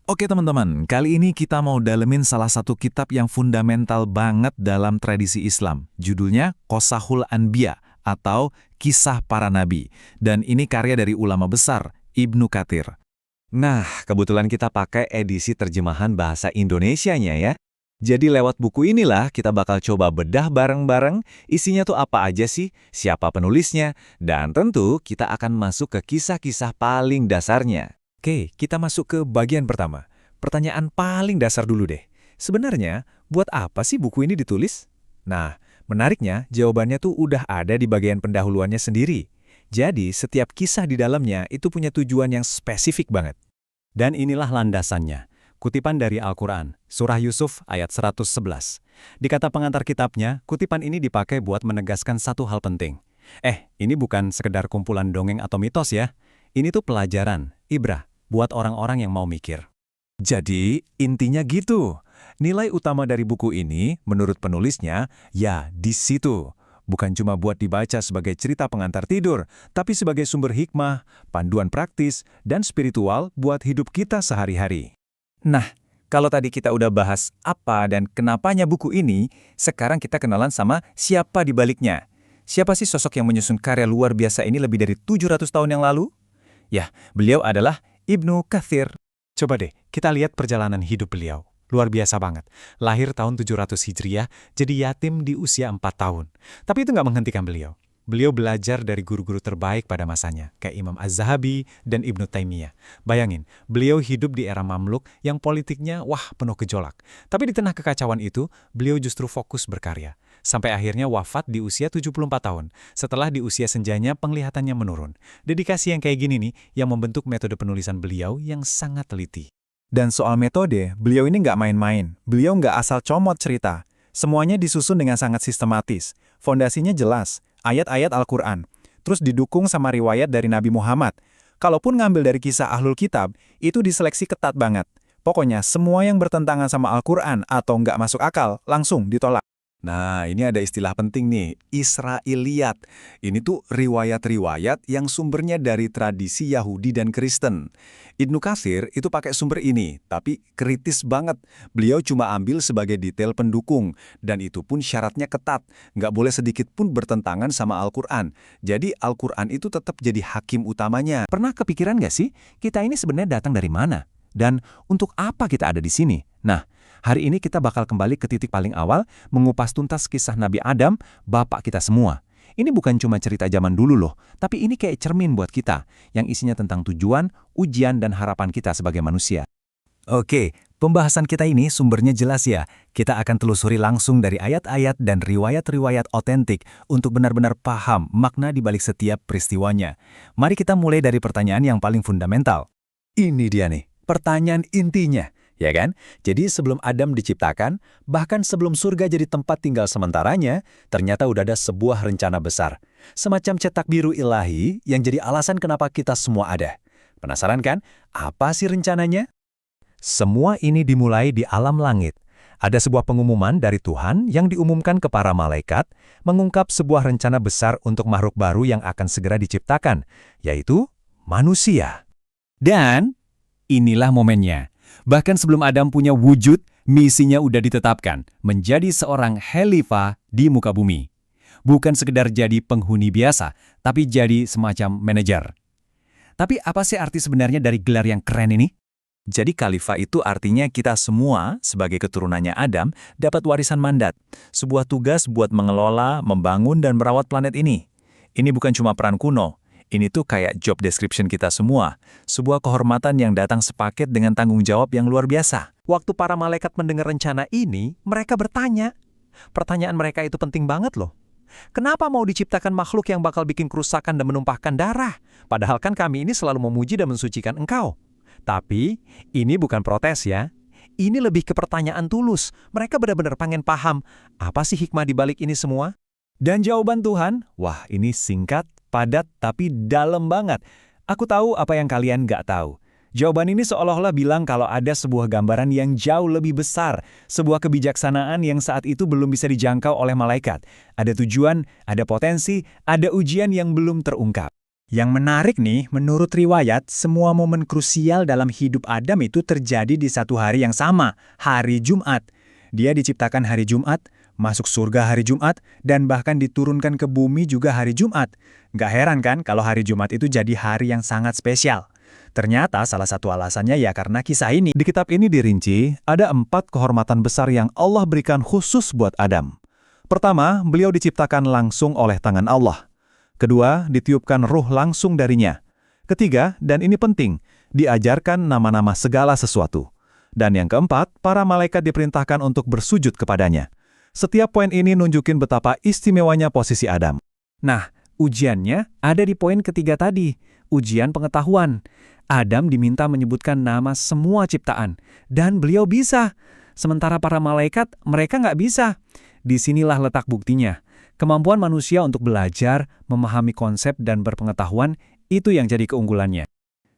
Oke teman-teman, kali ini kita mau dalemin salah satu kitab yang fundamental banget dalam tradisi Islam. Judulnya Qasahul Anbiya atau Kisah Para Nabi. Dan ini karya dari ulama besar, Ibnu Katsir. Nah, kebetulan kita pakai edisi terjemahan bahasa Indonesianya ya. Jadi lewat buku inilah kita bakal coba bedah bareng-bareng isinya tuh apa aja sih, siapa penulisnya, dan tentu kita akan masuk ke kisah-kisah paling dasarnya. Oke, kita masuk ke bagian pertama. Pertanyaan paling dasar dulu deh. Sebenarnya, buat apa sih buku ini ditulis? Nah, menariknya, jawabannya tuh udah ada di bagian pendahuluannya sendiri. Jadi, setiap kisah di dalamnya itu punya tujuan yang spesifik banget. Dan inilah landasannya. Kutipan dari Al-Quran, Surah Yusuf ayat 111. Di kata pengantar kitabnya, kutipan ini dipakai buat menegaskan satu hal penting. Ini bukan sekedar kumpulan dongeng atau mitos ya. Ini tuh pelajaran, ibrah, buat orang-orang yang mau mikir. Jadi, intinya gitu. Nilai utama dari buku ini, menurut penulisnya, ya di situ. Bukan cuma buat dibaca sebagai cerita pengantar tidur, tapi sebagai sumber hikmah, panduan praktis, dan spiritual buat hidup kita sehari-hari. Nah, kalau tadi kita udah bahas apa dan kenapanya buku ini, sekarang kita kenalan sama siapa di baliknya. Siapa sih sosok yang menyusun karya luar biasa ini lebih dari 700 tahun yang lalu? Ya, beliau adalah Ibnu Katsir. Coba deh, kita lihat perjalanan hidup beliau. Luar biasa banget. Lahir tahun 700 Hijriah, jadi yatim di usia 4 tahun. Tapi itu nggak menghentikan beliau. Beliau belajar dari guru-guru terbaik pada masanya, kayak Imam Az-Zahabi dan Ibnu Taimiyah. Bayangin, beliau hidup di era Mamluk yang politiknya penuh gejolak. Tapi di tengah kekacauan itu, beliau justru fokus berkarya. Sampai akhirnya wafat di usia 74 tahun. Setelah di usia senjanya penglihatannya menurun. Dedikasi yang kayak gini nih yang membentuk metode penulisan beliau yang sangat teliti. Dan soal metode, beliau ini nggak main-main. Beliau nggak asal comot cerita. Semuanya disusun dengan sangat sistematis. Fondasinya jelas, ayat-ayat Al-Quran. Terus didukung sama riwayat dari Nabi Muhammad. Kalaupun ngambil dari kisah Ahlul Kitab, itu diseleksi ketat banget. Pokoknya semua yang bertentangan sama Al-Quran atau nggak masuk akal, langsung ditolak. Nah, ini ada istilah penting nih, Israiliyat. Ini tuh riwayat-riwayat yang sumbernya dari tradisi Yahudi dan Kristen. Ibnu Katsir itu pakai sumber ini, tapi kritis banget. Beliau cuma ambil sebagai detail pendukung, dan itu pun syaratnya ketat. Nggak boleh sedikit pun bertentangan sama Al-Quran. Jadi Al-Quran itu tetap jadi hakim utamanya. Pernah kepikiran nggak sih, kita ini sebenarnya datang dari mana? Dan untuk apa kita ada di sini? Nah, hari ini kita bakal kembali ke titik paling awal, mengupas tuntas kisah Nabi Adam, bapak kita semua. Ini bukan cuma cerita zaman dulu loh, tapi ini kayak cermin buat kita, yang isinya tentang tujuan, ujian, dan harapan kita sebagai manusia. Oke, pembahasan kita ini sumbernya jelas ya. Kita akan telusuri langsung dari ayat-ayat dan riwayat-riwayat otentik untuk benar-benar paham makna di balik setiap peristiwanya. Mari kita mulai dari pertanyaan yang paling fundamental. Ini dia nih, pertanyaan intinya. Ya kan? Jadi sebelum Adam diciptakan, bahkan sebelum surga jadi tempat tinggal sementaranya, ternyata udah ada sebuah rencana besar. Semacam cetak biru ilahi yang jadi alasan kenapa kita semua ada. Penasaran kan? Apa sih rencananya? Semua ini dimulai di alam langit. Ada sebuah pengumuman dari Tuhan yang diumumkan ke para malaikat, mengungkap sebuah rencana besar untuk makhluk baru yang akan segera diciptakan, yaitu manusia. Dan inilah momennya. Bahkan sebelum Adam punya wujud, misinya udah ditetapkan, menjadi seorang khalifah di muka bumi. Bukan sekedar jadi penghuni biasa, tapi jadi semacam manajer. Tapi apa sih arti sebenarnya dari gelar yang keren ini? Jadi khalifah itu artinya kita semua, sebagai keturunannya Adam, dapat warisan mandat. Sebuah tugas buat mengelola, membangun, dan merawat planet ini. Ini bukan cuma peran kuno. Ini tuh kayak job description kita semua. Sebuah kehormatan yang datang sepaket dengan tanggung jawab yang luar biasa. Waktu para malaikat mendengar rencana ini, mereka bertanya. Pertanyaan mereka itu penting banget loh. Kenapa mau diciptakan makhluk yang bakal bikin kerusakan dan menumpahkan darah? Padahal kan kami ini selalu memuji dan mensucikan engkau. Tapi, ini bukan protes ya. Ini lebih ke pertanyaan tulus. Mereka benar-benar pengen paham, apa sih hikmah di balik ini semua? Dan jawaban Tuhan, wah ini singkat, padat, tapi dalam banget. Aku tahu apa yang kalian nggak tahu. Jawaban ini seolah-olah bilang kalau ada sebuah gambaran yang jauh lebih besar, sebuah kebijaksanaan yang saat itu belum bisa dijangkau oleh malaikat. Ada tujuan, ada potensi, ada ujian yang belum terungkap. Yang menarik nih, menurut riwayat, semua momen krusial dalam hidup Adam itu terjadi di satu hari yang sama, hari Jumat. Dia diciptakan hari Jumat, masuk surga hari Jumat, dan bahkan diturunkan ke bumi juga hari Jumat. Nggak heran kan kalau hari Jumat itu jadi hari yang sangat spesial. Ternyata salah satu alasannya ya karena kisah ini. Di kitab ini dirinci, ada 4 kehormatan besar yang Allah berikan khusus buat Adam. Pertama, beliau diciptakan langsung oleh tangan Allah. Kedua, ditiupkan ruh langsung darinya. Ketiga, dan ini penting, diajarkan nama-nama segala sesuatu. Dan yang keempat, para malaikat diperintahkan untuk bersujud kepadanya. Setiap poin ini nunjukin betapa istimewanya posisi Adam. Nah, ujiannya ada di poin ketiga tadi, ujian pengetahuan. Adam diminta menyebutkan nama semua ciptaan, dan beliau bisa. Sementara para malaikat, mereka nggak bisa. Disinilah letak buktinya. Kemampuan manusia untuk belajar, memahami konsep, dan berpengetahuan, itu yang jadi keunggulannya.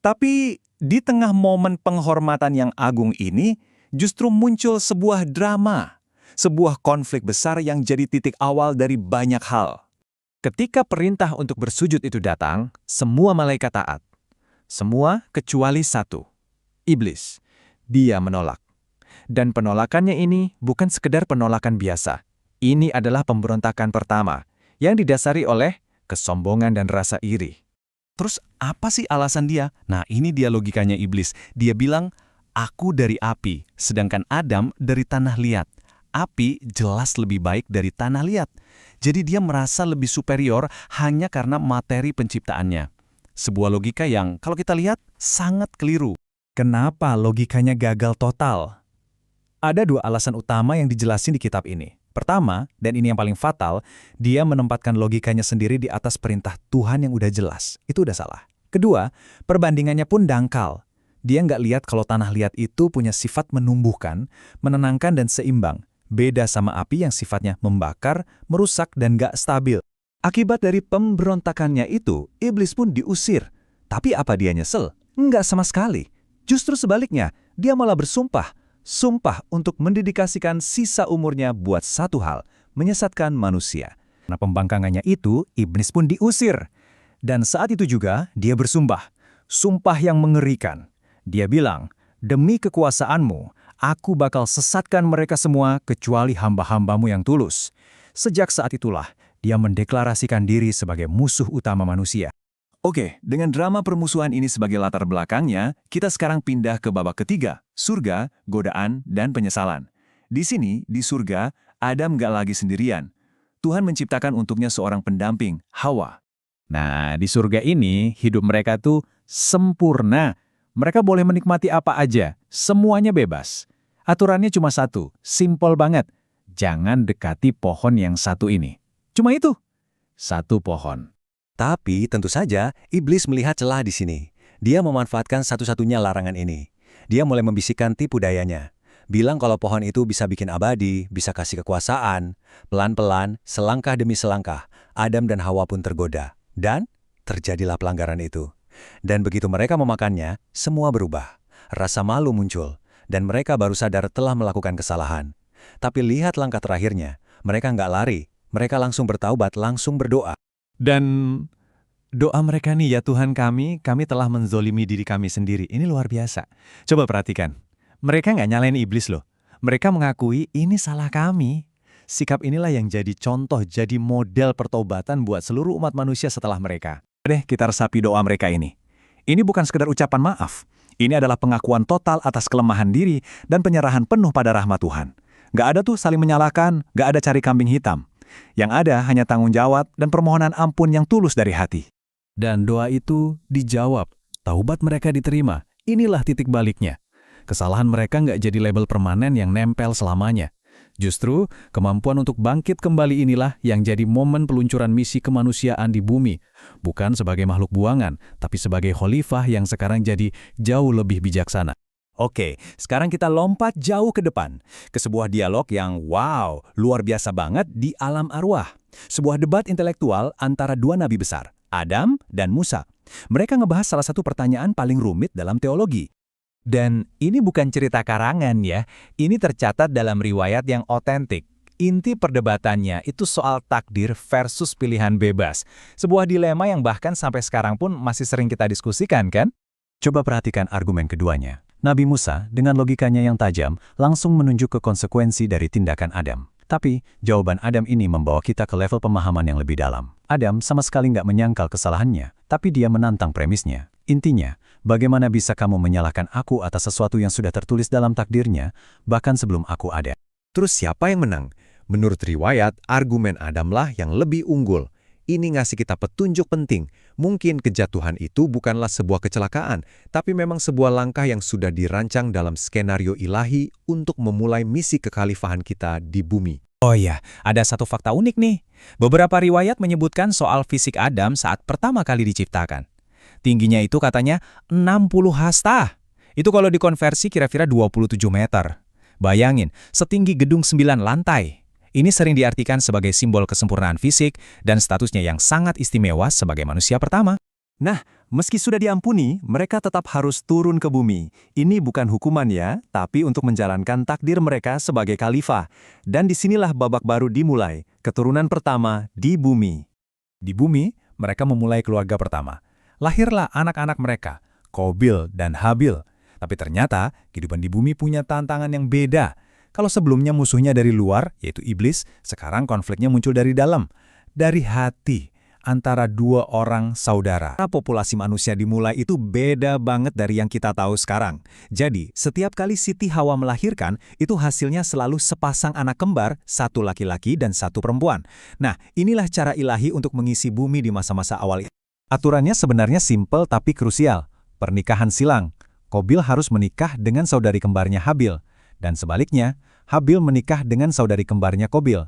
Tapi di tengah momen penghormatan yang agung ini, justru muncul sebuah drama. Sebuah konflik besar yang jadi titik awal dari banyak hal. Ketika perintah untuk bersujud itu datang, semua malaikat taat. Semua kecuali satu, iblis. Dia menolak. Dan penolakannya ini bukan sekedar penolakan biasa. Ini adalah pemberontakan pertama, yang didasari oleh kesombongan dan rasa iri. Terus apa sih alasan dia? Nah, ini dia logikanya iblis. Dia bilang, aku dari api, sedangkan Adam dari tanah liat. Api jelas lebih baik dari tanah liat. Jadi dia merasa lebih superior hanya karena materi penciptaannya. Sebuah logika yang kalau kita lihat sangat keliru. Kenapa logikanya gagal total? Ada 2 alasan utama yang dijelasin di kitab ini. Pertama, dan ini yang paling fatal, dia menempatkan logikanya sendiri di atas perintah Tuhan yang udah jelas. Itu udah salah. Kedua, perbandingannya pun dangkal. Dia nggak lihat kalau tanah liat itu punya sifat menumbuhkan, menenangkan dan seimbang. Beda sama api yang sifatnya membakar, merusak dan nggak stabil. Akibat dari pemberontakannya itu, iblis pun diusir. Tapi apa dia nyesel? Enggak sama sekali. Justru sebaliknya, dia malah bersumpah. Sumpah untuk mendedikasikan sisa umurnya buat satu hal, menyesatkan manusia. Karena pembangkangannya itu, iblis pun diusir. Dan saat itu juga, dia bersumpah. Sumpah yang mengerikan. Dia bilang, demi kekuasaanmu, aku bakal sesatkan mereka semua kecuali hamba-hambamu yang tulus. Sejak saat itulah, dia mendeklarasikan diri sebagai musuh utama manusia. Oke, dengan drama permusuhan ini sebagai latar belakangnya, kita sekarang pindah ke babak ketiga, surga, godaan, dan penyesalan. Di sini, di surga, Adam gak lagi sendirian. Tuhan menciptakan untuknya seorang pendamping, Hawa. Nah, di surga ini, hidup mereka tuh sempurna. Mereka boleh menikmati apa aja, semuanya bebas. Aturannya cuma satu, simpel banget. Jangan dekati pohon yang satu ini. Cuma itu, satu pohon. Tapi tentu saja iblis melihat celah di sini. Dia memanfaatkan satu-satunya larangan ini. Dia mulai membisikkan tipu dayanya. Bilang kalau pohon itu bisa bikin abadi, bisa kasih kekuasaan. Pelan-pelan, selangkah demi selangkah, Adam dan Hawa pun tergoda. Dan terjadilah pelanggaran itu. Dan begitu mereka memakannya, semua berubah. Rasa malu muncul. Dan mereka baru sadar telah melakukan kesalahan. Tapi lihat langkah terakhirnya. Mereka nggak lari. Mereka langsung bertaubat, langsung berdoa. Dan doa mereka nih, ya Tuhan kami telah menzolimi diri kami sendiri. Ini luar biasa. Coba perhatikan. Mereka nggak nyalain iblis loh. Mereka mengakui ini salah kami. Sikap inilah yang jadi contoh, jadi model pertobatan buat seluruh umat manusia setelah mereka. Deh, kita resapi doa mereka ini. Ini bukan sekedar ucapan maaf. Ini adalah pengakuan total atas kelemahan diri dan penyerahan penuh pada rahmat Tuhan. Nggak ada tuh saling menyalahkan, nggak ada cari kambing hitam. Yang ada hanya tanggung jawab dan permohonan ampun yang tulus dari hati. Dan doa itu dijawab. Taubat mereka diterima. Inilah titik baliknya. Kesalahan mereka nggak jadi label permanen yang nempel selamanya. Justru, kemampuan untuk bangkit kembali inilah yang jadi momen peluncuran misi kemanusiaan di bumi. Bukan sebagai makhluk buangan, tapi sebagai khalifah yang sekarang jadi jauh lebih bijaksana. Oke, sekarang kita lompat jauh ke depan, ke sebuah dialog yang wow, luar biasa banget di alam arwah. Sebuah debat intelektual antara 2 nabi besar, Adam dan Musa. Mereka ngebahas salah satu pertanyaan paling rumit dalam teologi. Dan ini bukan cerita karangan ya, ini tercatat dalam riwayat yang otentik. Inti perdebatannya itu soal takdir versus pilihan bebas. Sebuah dilema yang bahkan sampai sekarang pun masih sering kita diskusikan, kan? Coba perhatikan argumen keduanya. Nabi Musa, dengan logikanya yang tajam, langsung menunjuk ke konsekuensi dari tindakan Adam. Tapi, jawaban Adam ini membawa kita ke level pemahaman yang lebih dalam. Adam sama sekali nggak menyangkal kesalahannya, tapi dia menantang premisnya. Intinya, bagaimana bisa kamu menyalahkan aku atas sesuatu yang sudah tertulis dalam takdirnya, bahkan sebelum aku ada? Terus siapa yang menang? Menurut riwayat, argumen Adamlah yang lebih unggul. Ini ngasih kita petunjuk penting. Mungkin kejatuhan itu bukanlah sebuah kecelakaan, tapi memang sebuah langkah yang sudah dirancang dalam skenario ilahi untuk memulai misi kekhalifahan kita di bumi. Oh iya, ada satu fakta unik nih. Beberapa riwayat menyebutkan soal fisik Adam saat pertama kali diciptakan. Tingginya itu katanya 60 hasta. Itu kalau dikonversi kira-kira 27 meter. Bayangin, setinggi gedung 9 lantai. Ini sering diartikan sebagai simbol kesempurnaan fisik dan statusnya yang sangat istimewa sebagai manusia pertama. Nah, meski sudah diampuni, mereka tetap harus turun ke bumi. Ini bukan hukuman ya, tapi untuk menjalankan takdir mereka sebagai khalifah. Dan disinilah babak baru dimulai, keturunan pertama di bumi. Di bumi, mereka memulai keluarga pertama. Lahirlah anak-anak mereka, Qabil dan Habil. Tapi ternyata, kehidupan di bumi punya tantangan yang beda. Kalau sebelumnya musuhnya dari luar, yaitu iblis, sekarang konfliknya muncul dari dalam. Dari hati, antara dua orang saudara. Populasi manusia dimulai itu beda banget dari yang kita tahu sekarang. Jadi, setiap kali Siti Hawa melahirkan, itu hasilnya selalu sepasang anak kembar, satu laki-laki dan satu perempuan. Nah, inilah cara ilahi untuk mengisi bumi di masa-masa awal. Aturannya sebenarnya simpel tapi krusial. Pernikahan silang. Qabil harus menikah dengan saudari kembarnya Habil. Dan sebaliknya, Habil menikah dengan saudari kembarnya Qabil.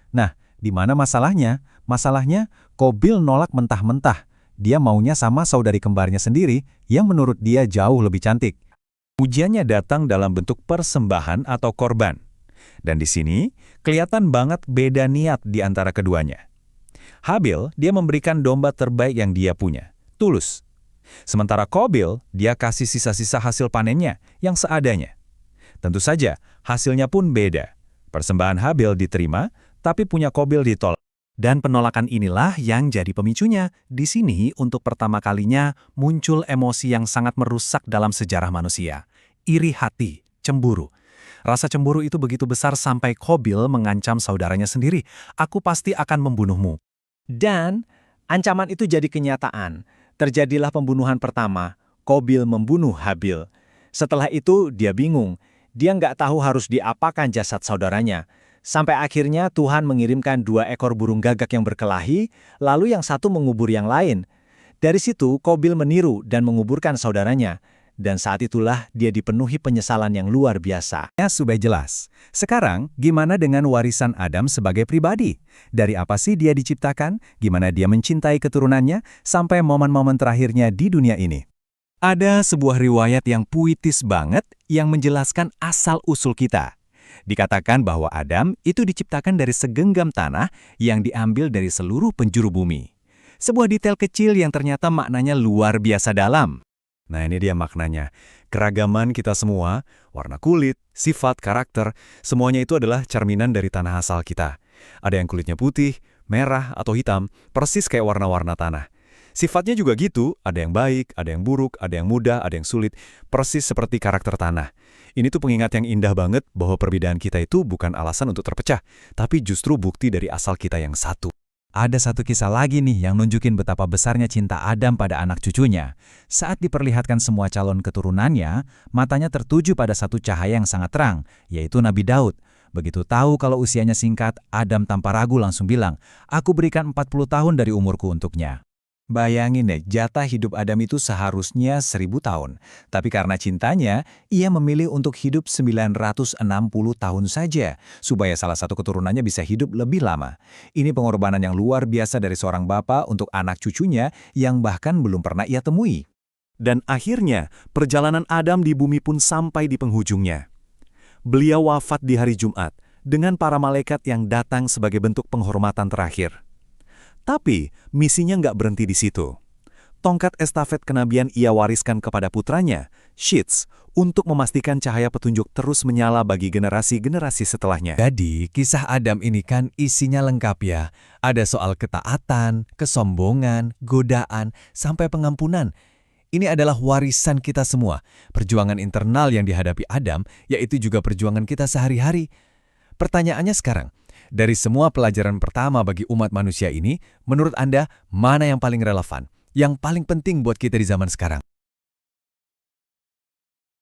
Nah, di mana masalahnya? Masalahnya, Qabil nolak mentah-mentah. Dia maunya sama saudari kembarnya sendiri yang menurut dia jauh lebih cantik. Ujiannya datang dalam bentuk persembahan atau korban. Dan di sini, kelihatan banget beda niat di antara keduanya. Habil, dia memberikan domba terbaik yang dia punya, tulus. Sementara Qabil, dia kasih sisa-sisa hasil panennya yang seadanya. Tentu saja, hasilnya pun beda. Persembahan Habil diterima, tapi punya Qabil ditolak. Dan penolakan inilah yang jadi pemicunya. Di sini, untuk pertama kalinya, muncul emosi yang sangat merusak dalam sejarah manusia. Iri hati, cemburu. Rasa cemburu itu begitu besar sampai Qabil mengancam saudaranya sendiri, "Aku pasti akan membunuhmu." Dan ancaman itu jadi kenyataan. Terjadilah pembunuhan pertama, Qabil membunuh Habil. Setelah itu, dia bingung. Dia nggak tahu harus diapakan jasad saudaranya. Sampai akhirnya Tuhan mengirimkan 2 ekor burung gagak yang berkelahi, lalu yang satu mengubur yang lain. Dari situ, Qabil meniru dan menguburkan saudaranya. Dan saat itulah dia dipenuhi penyesalan yang luar biasa. Ya, sudah jelas. Sekarang, gimana dengan warisan Adam sebagai pribadi? Dari apa sih dia diciptakan? Gimana dia mencintai keturunannya? Sampai momen-momen terakhirnya di dunia ini. Ada sebuah riwayat yang puitis banget yang menjelaskan asal-usul kita. Dikatakan bahwa Adam itu diciptakan dari segenggam tanah yang diambil dari seluruh penjuru bumi. Sebuah detail kecil yang ternyata maknanya luar biasa dalam. Nah, ini dia maknanya. Keragaman kita semua, warna kulit, sifat, karakter, semuanya itu adalah cerminan dari tanah asal kita. Ada yang kulitnya putih, merah, atau hitam, persis kayak warna-warna tanah. Sifatnya juga gitu, ada yang baik, ada yang buruk, ada yang mudah, ada yang sulit, persis seperti karakter tanah. Ini tuh pengingat yang indah banget bahwa perbedaan kita itu bukan alasan untuk terpecah, tapi justru bukti dari asal kita yang satu. Ada satu kisah lagi nih yang nunjukin betapa besarnya cinta Adam pada anak cucunya. Saat diperlihatkan semua calon keturunannya, matanya tertuju pada satu cahaya yang sangat terang, yaitu Nabi Daud. Begitu tahu kalau usianya singkat, Adam tanpa ragu langsung bilang, "Aku berikan 40 tahun dari umurku untuknya." Bayangin deh, jatah hidup Adam itu seharusnya 1000 tahun. Tapi karena cintanya, ia memilih untuk hidup 960 tahun saja, supaya salah satu keturunannya bisa hidup lebih lama. Ini pengorbanan yang luar biasa dari seorang bapak untuk anak cucunya yang bahkan belum pernah ia temui. Dan akhirnya, perjalanan Adam di bumi pun sampai di penghujungnya. Beliau wafat di hari Jumat, dengan para malaikat yang datang sebagai bentuk penghormatan terakhir. Tapi, misinya nggak berhenti di situ. tongkat estafet kenabian ia wariskan kepada putranya, Shitz, untuk memastikan cahaya petunjuk terus menyala bagi generasi-generasi setelahnya. Jadi, kisah Adam ini kan isinya lengkap ya. Ada soal ketaatan, kesombongan, godaan, sampai pengampunan. Ini adalah warisan kita semua. Perjuangan internal yang dihadapi Adam, yaitu juga perjuangan kita sehari-hari. Pertanyaannya sekarang, dari semua pelajaran pertama bagi umat manusia ini, menurut Anda, mana yang paling relevan? Yang paling penting buat kita di zaman sekarang?